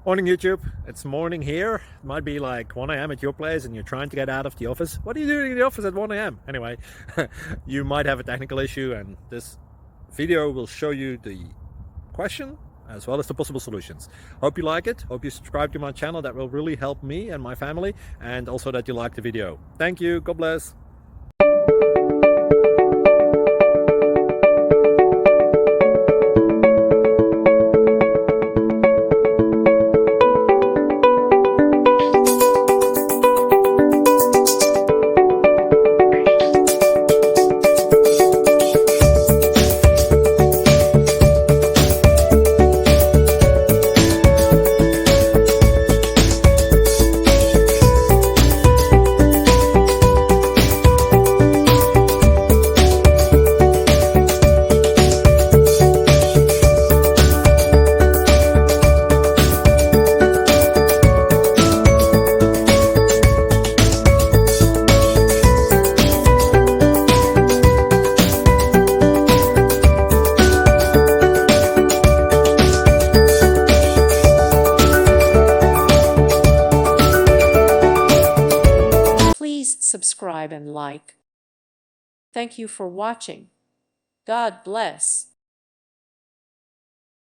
Morning YouTube, it's morning here. It might be like 1 a.m. at your place and you're trying to get out of the office. What are you doing in the office at 1 a.m.? Anyway, you might have a technical issue and this video will show you the question as well as the possible solutions. Hope you like it, hope you subscribe to my channel. That will really help me and my family, and also that you like the video. Thank you, God bless. Please subscribe and like. Thank you for watching. God bless.